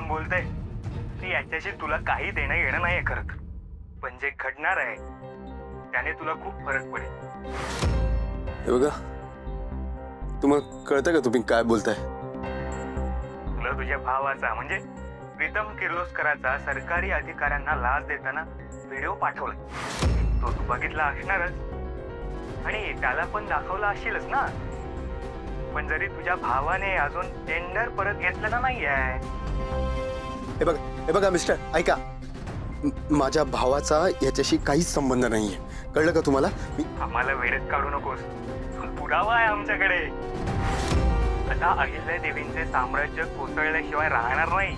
प्रीतम बोलते ती याच्याशी तुला काही देणं घेणं नाहीये करत, पण जे घडणार आहे त्याने तुला खूप फरक पडेल. हे बघा, तुम्हाला कळतं का तुम्ही काय बोलताय? तुला तुझ्या भावाचा म्हणजे प्रीतम किर्लोस्कराचा सरकारी अधिकाऱ्यांना लाच देताना व्हिडिओ पाठवला. तो तू बघितला असणारच आणि त्याला पण दाखवला असशीलच ना. पण जरी तुझ्या भावाने अजून टेंडर परत घेतलेलं नाहीये. हे बघा मिस्टर, ऐका, माझ्या भावाचा याच्याशी काहीच संबंध नाहीये, कळलं का तुम्हाला? आम्हाला वेळेत काढू नकोस, पुरावा आहे आमच्याकडे. आता अहिल्या देवींचे साम्राज्य कोसळल्याशिवाय राहणार नाही.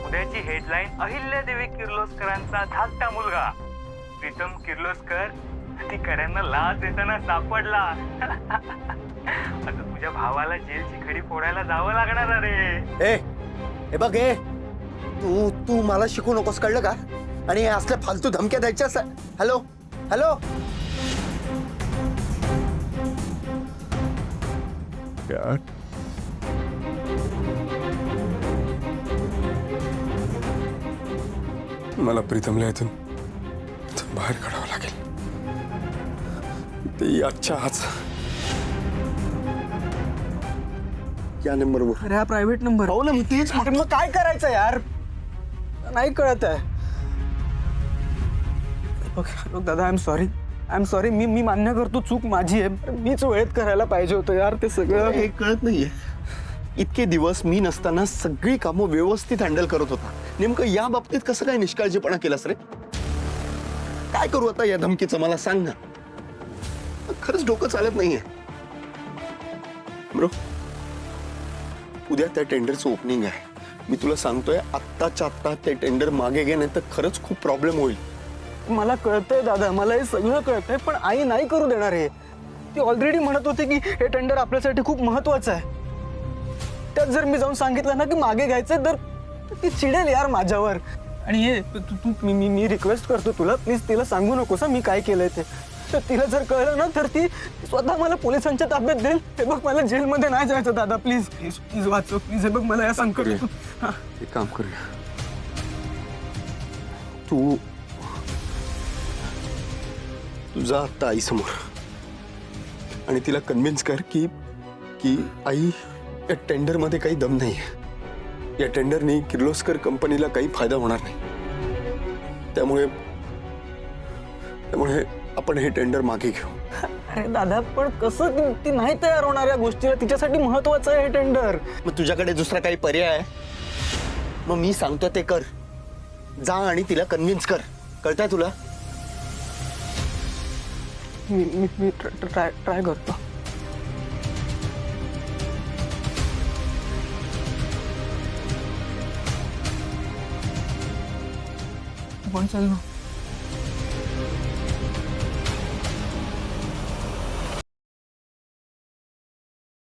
उद्याची हेडलाईन, अहिल्या देवी किर्लोस्करांचा धाकटा मुलगा प्रीतम किर्लोस्कर अधिकाऱ्यांना लाच देताना सापडला. आता तुझ्या भावाला जेलची खडी फोडायला जावं लागणार. अरे हे बघ, तू मला शिकू नकोस, कळलं का? आणि असल्या फालतू धमक्या द्यायच्या. हॅलो हॅलो, मला प्रीतमला इथून बाहेर काढावं लागेल. ते आजच्या आज या नंबरवर. अरे हा प्रायव्हेट नंबर. हो ना, मी तेच मग काय करायचं यार, नाही कळत आहे. बघ दादा, आय एम सॉरी. मी मान्य करतो, चूक माझी आहे. मीच वेळेत करायला पाहिजे होतं यार ते सगळं. हे कळत नाहीये, इतके दिवस मी नसताना सगळी कामं व्यवस्थित हँडल करत होता. नेमकं या बाबतीत कसं काय निष्काळजीपणा केलास रे? काय करू आता या धमकीचं, मला सांग ना. खरंच डोकं चालत नाहीये ब्रो. उद्या त्या टेंडरचं ओपनिंग आहे. मी तुला सांगतोय, आत्ताच्या आत्ता ते टेंडर मागे घे, नाही तर खरंच खूप प्रॉब्लेम होईल. मला कळतंय दादा, मला हे सगळं कळतंय, पण आई नाही करू देणार हे. ती ऑलरेडी म्हणत होती की हे टेंडर आपल्यासाठी खूप महत्वाचं आहे. त्यात जर मी जाऊन सांगितलं ना की मागे घ्यायचंय, तर ती चिडेल यार माझ्यावर. आणि हे मी रिक्वेस्ट करतो तुला, प्लीज तिला सांगू नकोस मी काय केलंय ते. तर तिला जर कळलं ना तर ती स्वतः मला पोलिसांच्या ताब्यात देईल. हे बघ, मला जेलमध्ये नाही जायचं दादा, प्लीज प्लीज प्लीज वाचव प्लीज. हे बघ, मला या सांग करू. एक काम करूया, तू जा आत्ता आई समोर आणि तिला कन्व्हिन्स कर की आई, या टेंडर मध्ये काही दम नाही. या टेंडरनी किर्लोस्कर कंपनीला काही फायदा होणार नाही. त्यामुळे आपण हे टेंडर मागे घेऊ. अरे दादा, पण कसं ती नाही तयार होणार या गोष्टीला? तिच्यासाठी महत्वाचं आहे हे टेंडर. मग तुझ्याकडे दुसरा काही पर्याय आहे? मग मी सांगतो ते कर. जा आणि तिला कन्व्हिन्स कर, कळतंय तुला? मी ट्राय करतो. पण चल ना.